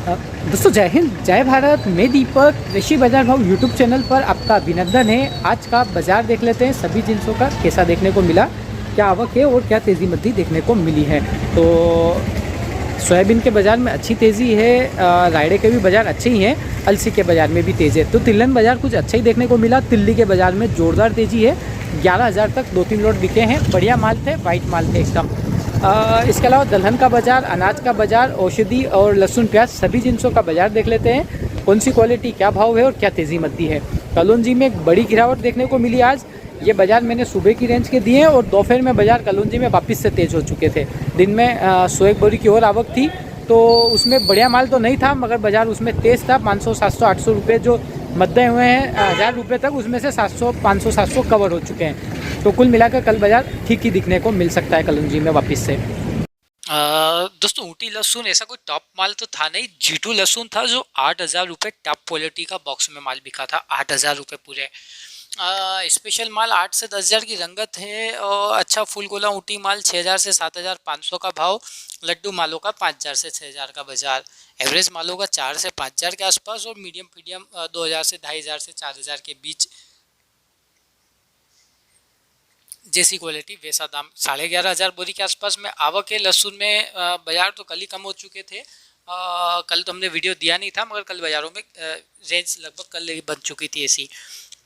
अ, दोस्तों जय हिंद, जय भारत। मैं दीपक, कृषि बाजार भाव यूट्यूब चैनल पर आपका अभिनंदन है। आज का बाजार देख लेते हैं, सभी जिनसों का कैसा देखने को मिला, क्या आवक है और क्या तेज़ी मंदी देखने को मिली है। तो सोयाबीन के बाज़ार में अच्छी तेज़ी है, रायड़े के भी बाज़ार अच्छे ही हैं, अलसी के बाज़ार में भी तेज़ है। तो तिलहन बाज़ार कुछ अच्छा ही देखने को मिला। तिल्ली के बाज़ार में ज़ोरदार तेज़ी है, 11,000 तक 2-3 लोट बिके हैं। बढ़िया माल थे, वाइट माल थे एकदम। इसके अलावा दलहन का बाज़ार, अनाज का बाज़ार, औषधि और लहसुन प्याज सभी जिनसों का बाज़ार देख लेते हैं। कौन सी क्वालिटी क्या भाव है और क्या तेज़ी मंदी है। कलौंजी में एक बड़ी गिरावट देखने को मिली आज। ये बाज़ार मैंने सुबह की रेंज के दिए हैं और दोपहर में बाज़ार कलौंजी में वापस से तेज़ हो चुके थे। दिन में 101 बोरी की और आवक थी, तो उसमें बढ़िया माल तो नहीं था, मगर बाज़ार उसमें तेज़ था। 500, 700, 800 रुपये जो मद्दे हुए हैं 1000 रुपये तक, उसमें से 700, 500, 700 कवर हो चुके हैं। तो कुल मिलाकर कल बाज़ार ठीक ही दिखने को मिल सकता है कलौंजी में वापस से। दोस्तों ऊटी लहसुन ऐसा कोई टॉप माल तो था नहीं। G2 लहसुन था जो 8,000 रुपये टॉप क्वालिटी का बॉक्स में माल बिका था। 8,000 रुपये पूरे। स्पेशल माल 8 से 10,000 की रंगत है और अच्छा फुल गोला ऊटी माल 6,000 से 7,500 का भाव। लड्डू मालों का 5,000 से 6,000 का बाजार। एवरेज मालों का 4 से 5,000 के आसपास और मीडियम मीडियम 2,000 से 2,500 से 4,000 के बीच। जैसी क्वालिटी वैसा दाम। 11,500 बोरी के आसपास में आवक है लहसुन में। बाजार तो कल ही कम हो चुके थे। कल तो हमने वीडियो दिया नहीं था, मगर कल बाजारों में रेंज लगभग कल ही बन चुकी थी ऐसी।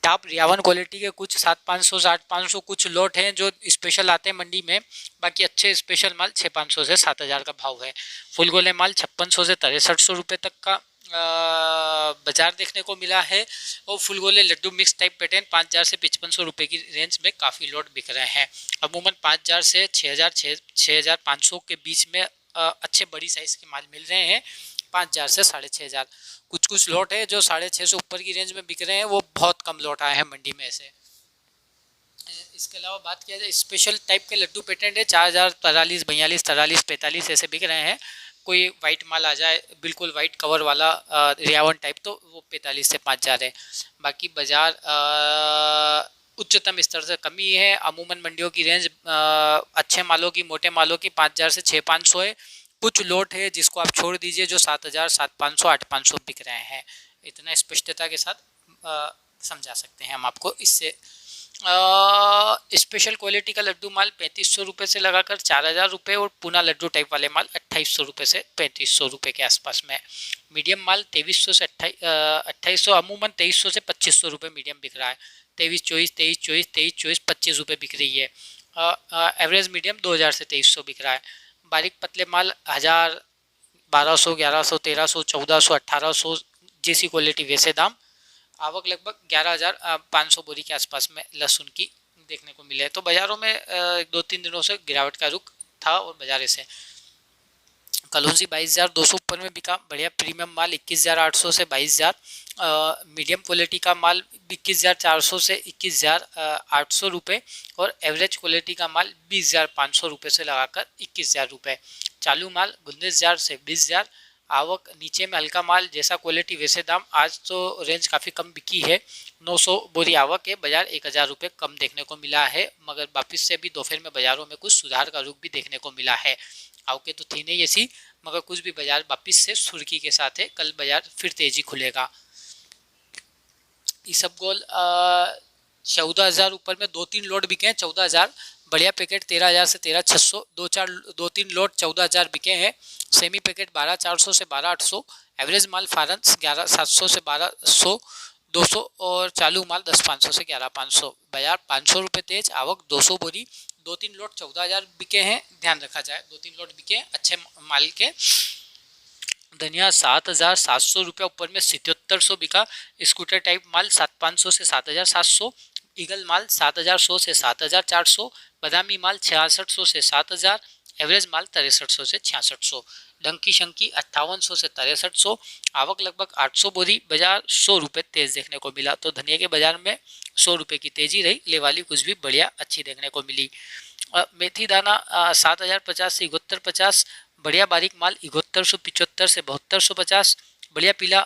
टॉप रियावन क्वालिटी के कुछ 7,500 से 8,500 कुछ लोट हैं जो स्पेशल आते हैं मंडी में। बाकी अच्छे स्पेशल माल 6,500 से 7,000 का भाव है। फुल गोले माल 5,600 से 6,300 रुपये तक का बाजार देखने को मिला है। और फुल गोले लड्डू मिक्स टाइप पैटर्न 5,000 से 5,500 रुपये की रेंज में काफ़ी लोट बिक रहे हैं। अमूमन 5,000 से 6,000 6,500 के बीच में अच्छे बड़ी साइज़ के माल मिल रहे हैं। 5,000 से 6,500 कुछ कुछ लोट है जो 650 ऊपर की रेंज में बिक रहे हैं। वो बहुत कम लोट आए हैं मंडी में ऐसे। इसके अलावा बात किया जाए स्पेशल टाइप के लड्डू पेटेंट है 4,000 43 42 43 45 ऐसे बिक रहे हैं। कोई वाइट माल आ जाए बिल्कुल वाइट कवर वाला रियावन टाइप तो वो 45 से 5,000 है। बाकी बाजार उच्चतम स्तर से कमी है। अमूमन मंडियों की रेंज अच्छे मालों की मोटे मालों की 5,000 से 6,500 है। कुछ लोट है जिसको आप छोड़ दीजिए जो 7,000 7,500 8,500 बिक रहे हैं। इतना स्पष्टता के साथ समझा सकते हैं हम आपको इससे। स्पेशल क्वालिटी का लड्डू माल 3,500 रुपये से लगाकर 4,000 रुपये और पूना लड्डू टाइप वाले माल 2,800 रुपये से 3,500 रुपये के आसपास में। मीडियम माल 2,300 से 2,800 अमूमन 2,300 से 2,500 रुपये मीडियम बिक रहा है। 23 24 23 24 23 24 25 रुपये बिक रही है। एवरेज मीडियम 2,000 से 2,300 बिक रहा है। बारीक पतले माल 1,000 1,200 1,100 1,300 1,400 1,800 जैसी क्वालिटी वैसे दाम। आवक लगभग 11,500 बोरी के आसपास में लहसुन की देखने को मिले। तो बाज़ारों में 2-3 दिनों से गिरावट का रुख था और बाजार से कलौंजी 22,200 ऊपर में बिका। बढ़िया प्रीमियम माल 21,800 से 22,000। मीडियम क्वालिटी का माल 21,400 से 21,800 रुपये और एवरेज क्वालिटी का माल 20,500 रुपये से लगाकर 21,000 रुपये। चालू माल 19,000 से 20,000। आवक नीचे में हल्का माल जैसा क्वालिटी वैसे दाम। आज तो रेंज काफ़ी कम बिकी है। 900 बोरी आवक है। बाजार 1,000 रुपये कम देखने को मिला है, मगर वापस से भी दोपहर में बाजारों में कुछ सुधार का रुख भी देखने को मिला है। आवकें तो थी नहीं ऐसी, मगर कुछ भी बाजार वापस से सुर्खी के साथ है। कल बाजार फिर तेजी खुलेगा। इसबगोल 14,000 ऊपर में 2-3 लोट बिके हैं। 14,000 बढ़िया पैकेट 13,000 से 13,600 2-3 लोट 14,000 बिके हैं। सेमी पैकेट 12,400 से 12,800। एवरेज माल फारंस 11,700 से 12,100 200 और चालू माल 10,500 से 11,500। बाजार 500 रुपये तेज। आवक 200 बोरी। 2-3 लोट 14,000 बिके हैं। ध्यान रखा जाए 2-3 लोट बिके हैं अच्छे माल के। धनिया 7,700 रुपये ऊपर में 7700 बिका। स्कूटर टाइप माल 7,500 से 7,700। ईगल माल 7,100 से 7,400। बादामी माल 6,600 से 7,000। एवरेज माल 6,300 से 6,600। डंकी शंकी 5,800 से 6,300। आवक लगभग 800 बोरी। बाजार 100 रुपये तेज देखने को मिला। तो धनिया के बाजार में 100 रुपये की तेजी रही। ले वाली कुछ भी बढ़िया अच्छी देखने को मिली। मेथी दाना 7,050 से 7,150। बढ़िया बारीक माल 7,175 से 7,250। बढ़िया पीला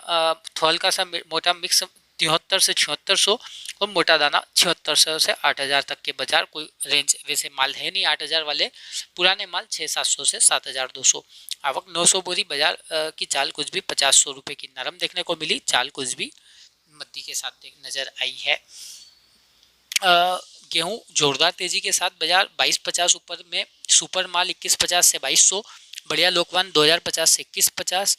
हल्का सा मोटा मिक्स 73 से 7600 और मोटा दाना 7600 से 8000 तक के बाजार। कोई रेंज वैसे माल है नहीं 8000 वाले, पुराने माल 6700 से 7200। आवक 900 बोरी। बाजार की चाल कुछ भी 50 रुपये की नरम देखने को मिली, चाल कुछ भी मद्दी के साथ नजर आई है। गेहूं जोरदार तेजी के साथ बाजार 2250 ऊपर में, सुपर माल 2150 से 2200, बढ़िया लोकवान 2050 से 2150,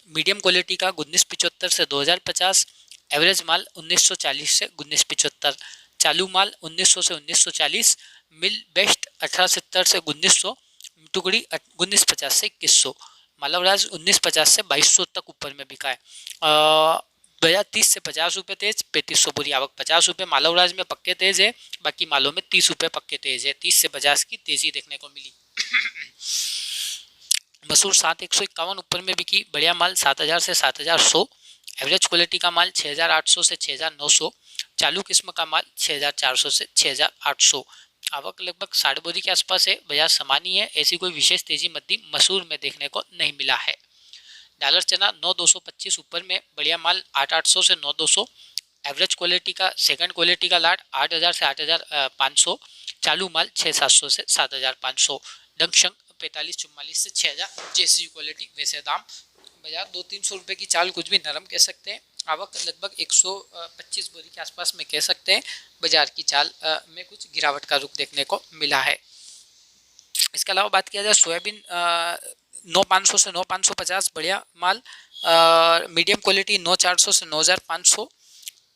मीडियम क्वालिटी का 1975 से 2050, एवरेज माल 1940 से 1975, चालू माल 1900 से 1940, मिल बेस्ट 1870 से 1900, टुकड़ी 1950 से 2100, मालवराज 1950 से 2200 तक ऊपर में बिका है। बाजार 30 से 50 रुपये तेज, 3500 बोरी। आवक 50 रुपये। मालवराज में पक्के तेज है, बाकी मालों में 30 रुपये पक्के तेज है। 30 से 50 की तेजी देखने को मिली। मसूर 7151 ऊपर में बिकी, बढ़िया माल 7000 से 7100, एवरेज क्वालिटी का माल 6800 से 6900, चालू किस्म का माल 6400 से 6800। आवक लगभग 60 बोरी के आसपास है, बाजार सामान्य है, ऐसी कोई विशेष तेजी मद्दी मसूर में देखने को नहीं मिला है। डॉलर चना 9225 ऊपर में, बढ़िया माल 8800 से 9200, एवरेज क्वालिटी का सेकंड क्वालिटी का लाट 8000 से 8500, चालू माल 6700 से 7500, डंगशंग 4544 से 6000, जैसी क्वालिटी वैसे दाम। बाजार 200-300 रुपये की चाल कुछ भी नरम कह सकते हैं। आवक लगभग 125 बोरी के आसपास में कह सकते हैं। बाजार की चाल में कुछ गिरावट का रुख देखने को मिला है। इसके अलावा बात किया जाए सोयाबीन 9500 से 9550, बढ़िया माल, मीडियम क्वालिटी 9400 से 9500,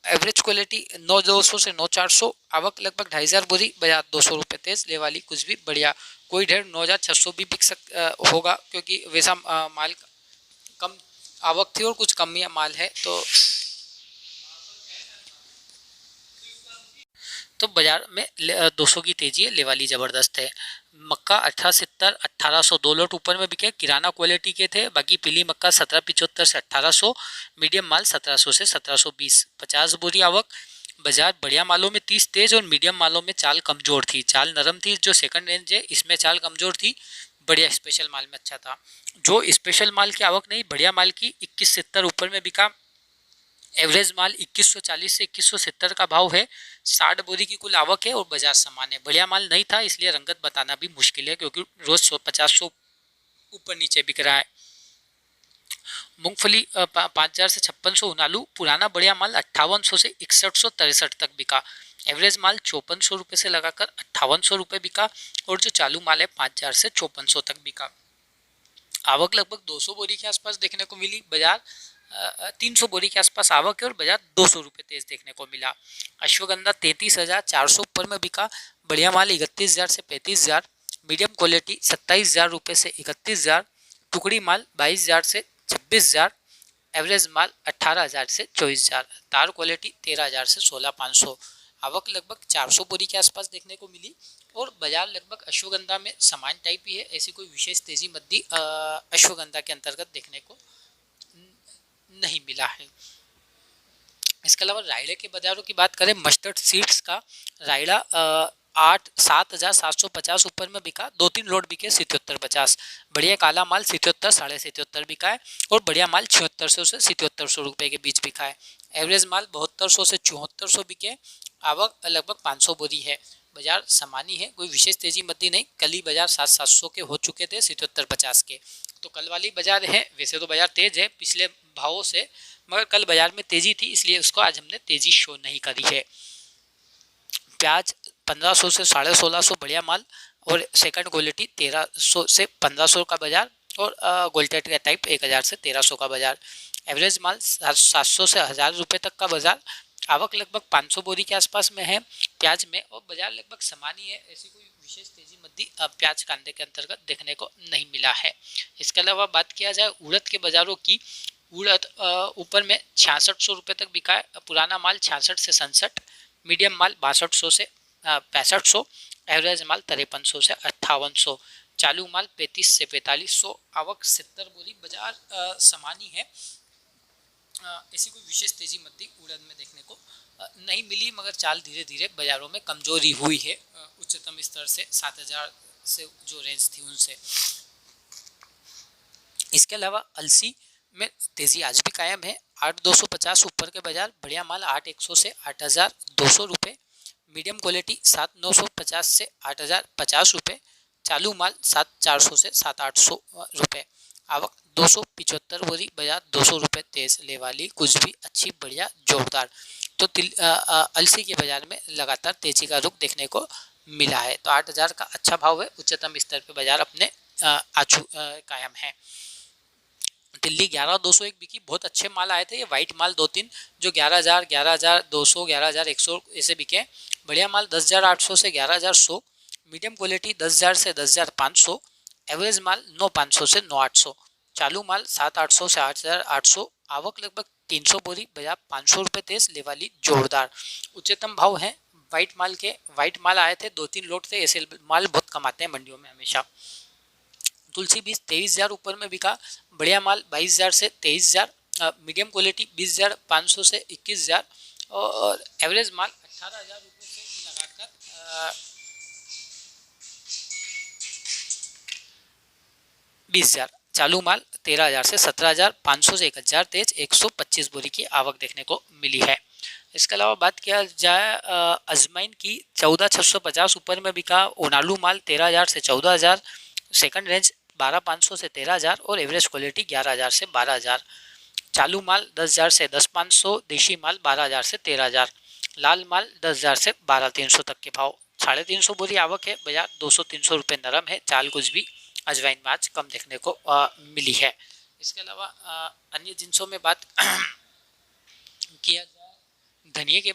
एवरेज क्वालिटी 9200 से 9400, आवक लगभग 2500 बोरी, बाजार 200 रुपये तेज, ले वाली कुछ भी बढ़िया। कोई ढेर 9600 भी बिक होगा, क्योंकि वैसा माल कम आवक थी और कुछ कम ही माल है, तो बाजार में 200 की तेजी है, लेवाली ज़बरदस्त है। मक्का 1870 1800 दो लोट ऊपर में बिके, किराना क्वालिटी के थे। बाकी पीली मक्का 1775 से 1800, मीडियम माल 1700 से 1720, 50 बोरी आवक। बाजार बढ़िया मालों में 30 तेज और मीडियम मालों में चाल कमजोर थी, चाल नरम थी। जो सेकंड रेंज है इसमें चाल कमजोर थी, बढ़िया स्पेशल माल में अच्छा था। जो स्पेशल माल की आवक नहीं, बढ़िया माल की 2170 ऊपर में बिका, एवरेज माल 2140 से 2170 का भाव है। 60 बोरी की कुल आवक है और बाजार समान है। बढ़िया माल नहीं था, इसलिए रंगत बताना भी मुश्किल है, क्योंकि रोज 50 ऊपर नीचे बिक रहा है। मूंगफली 5000 से 5600 उनालू, पुराना बढ़िया माल 5800 से 6163 तक बिका, एवरेज माल 5400 रुपये से लगाकर 5800 रुपये बिका, और जो चालू माल है 5000 से 5400 तक बिका। आवक लगभग 200 बोरी के आसपास देखने को मिली, बाजार 300 बोरी के आसपास आवक है और बाजार 200 रुपये तेज देखने को मिला। अश्वगंधा 33400 ऊपर में बिका, बढ़िया माल 31000 से 35000, मीडियम क्वालिटी 27000 रुपये से 31000, टुकड़ी माल 22000 से 26000, एवरेज माल 18000 से 24000, तार क्वालिटी 13000 से 16500। आवक लगभग 400 बोरी के आसपास देखने को मिली और बाजार लगभग अश्वगंधा में समान टाइप ही है, ऐसी कोई विशेष तेजी मद्दी अश्वगंधा के अंतर्गत देखने को नहीं मिला है। इसके अलावा रायड़े के बाजारों की बात करें, मस्टर्ड सीड्स का रायड़ा 7,750 ऊपर में बिका, 2-3 लोड बिके 7750, बढ़िया काला माल 77 77.5 बिका है और बढ़िया माल 7600 से 7700 रुपये के बीच बिका है। एवरेज माल 7200 से 7400 बिके, आवक लगभग 500 बोरी है। बाजार सामान्य है, कोई विशेष तेजी मद्दी नहीं। कल ही बाजार 700 के हो चुके थे 7750 के, तो कल वाली बाजार है। वैसे तो बाजार तेज है पिछले भावों से, मगर कल बाजार में तेजी थी, इसलिए उसको आज हमने तेजी शो नहीं करी है। प्याज 1500 से 1650 बढ़िया माल और सेकंड क्वालिटी 1300 से 1500 का बाजार, और गोल्टेट का टाइप 1000 से 1300 का बाजार। एवरेज माल 700 से 1000 रुपये तक का बाजार। आवक लगभग 500 बोरी के आसपास में है प्याज में, और बाजार लगभग समान ही है, ऐसी कोई विशेष तेजी मद्दी प्याज कांदे के अंतर्गत देखने को नहीं मिला है। इसके अलावा बात किया जाए उड़द के बाजारों की, उड़द ऊपर में 6600 रुपये तक बिका है, पुराना माल 66 से 67, मीडियम माल 6200 से 6500, एवरेज माल 5300 से 5800, चालू माल 35 से 4500, आवक 70 बोरी। बाजार समान ही है, ऐसी कोई विशेष तेजी मद्दी उड़द में देखने को नहीं मिली, मगर चाल धीरे धीरे बाजारों में कमजोरी हुई है उच्चतम स्तर से 7000 से जो रेंज थी उनसे। इसके अलावा अलसी में तेजी आज भी कायम है, 8,250 ऊपर के बाजार, बढ़िया माल 8,100 से 8,200 रुपये, मीडियम क्वालिटी 7,950 से 8,050 रुपये, चालू माल 7,400 से 7,800 रुपये। आवक 275 बोरी, बाजार 200 रुपये तेज ले वाली, कुछ भी अच्छी बढ़िया जोरदार। तो अलसी के बाजार में लगातार तेजी का रुख देखने को मिला है। तो 8,000 का अच्छा भाव है, उच्चतम स्तर पे बाजार अपने कायम है। दिल्ली 11,201 बिकी, बहुत अच्छे माल आए थे ये वाइट माल 2-3 जो 11,000, 11,200, 11,100 ऐसे बिके। बढ़िया माल 10,800 से 11,100, मीडियम क्वालिटी 10,000 से 10,500, एवरेज माल 9,500 से 9,800, चालू माल 7,800 से 8,800, आवक लगभग 300 बोरी, बाजार 500 रुपये तेज ले वाली जोरदार। उच्चतम भाव है वाइट माल के, वाइट माल आए थे 2-3 लोट थे, ऐसे माल बहुत कमाते हैं मंडियों में हमेशा। तुलसी बीज 23,000 ऊपर में बिका, बढ़िया माल 22,000 से 23,000, मीडियम क्वालिटी 20,500 से 21,000 और एवरेज माल 18,000 रुपये से लगाकर 20,000, चालू माल 13,000 से 17,000, 500 से 1,000 तेज, 125 बोरी की आवक देखने को मिली है। इसके अलावा बात किया जाए अजमाइन की, 14,650 ऊपर में बिका, ओनालू माल 13,000 से 14,000, सेकंड रेंज 12,500 से 13,000 और एवरेज क्वालिटी 11,000 से 12,000, चालू माल 10,000 से 10,500, देशी माल 12,000 से 13,000, लाल माल 10,000 से 12,300 तक के भाव। 350 बोरी आवक है, बाजार 200-300 रुपये नरम है, चाल कुछ भी अजवाइन में आज कम देखने को मिली है। इसके अलावा अन्य जिन्सों में बात किया जाए धनिए के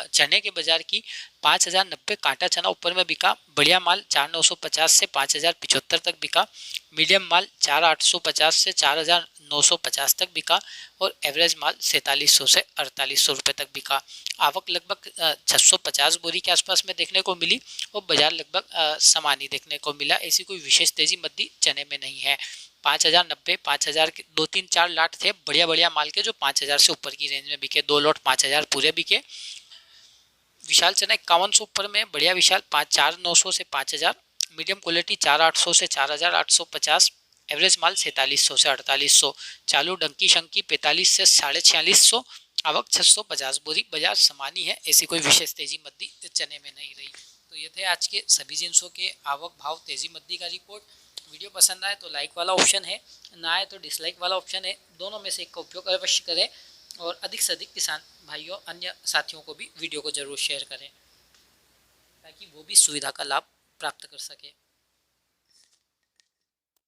चने के बाजार की, 5,090 कांटा चना ऊपर में बिका, बढ़िया माल 4,950 से 5,075 तक बिका, मीडियम माल 4,850 से 4,950 तक बिका और एवरेज माल 4,700 से 4,800 रुपये तक बिका। आवक लगभग 650 बोरी के आसपास में देखने को मिली और बाजार लगभग समान ही देखने को मिला, ऐसी कोई विशेष तेजी मद्दी चने में नहीं है। 5,090, 5,000 के 2-3-4 लाट थे बढ़िया बढ़िया माल के जो 5,000 से ऊपर की रेंज में बिके, 2 लॉट 5,000 पूरे बिके। विशाल चना 5100 ऊपर में, बढ़िया विशाल 4,900 से 5,000, मीडियम क्वालिटी 4,800 से 4,850, एवरेज माल 4,700 से 4,800, चालू डंकी शंकी 45 से 4,4600, आवक 650 बोरी, बाजार समानी है, ऐसी कोई विशेष तेजी मद्दी चने में नहीं रही। तो ये थे आज के सभी जिन्सों के आवक भाव तेजी मद्दी का रिपोर्ट। वीडियो पसंद आए तो लाइक वाला ऑप्शन है, ना आए तो डिसलाइक वाला ऑप्शन है, दोनों में से एक का उपयोग अवश्य करें और अधिक से अधिक किसान भाइयों अन्य साथियों को भी वीडियो को जरूर शेयर करें ताकि वो भी सुविधा का लाभ प्राप्त कर सके।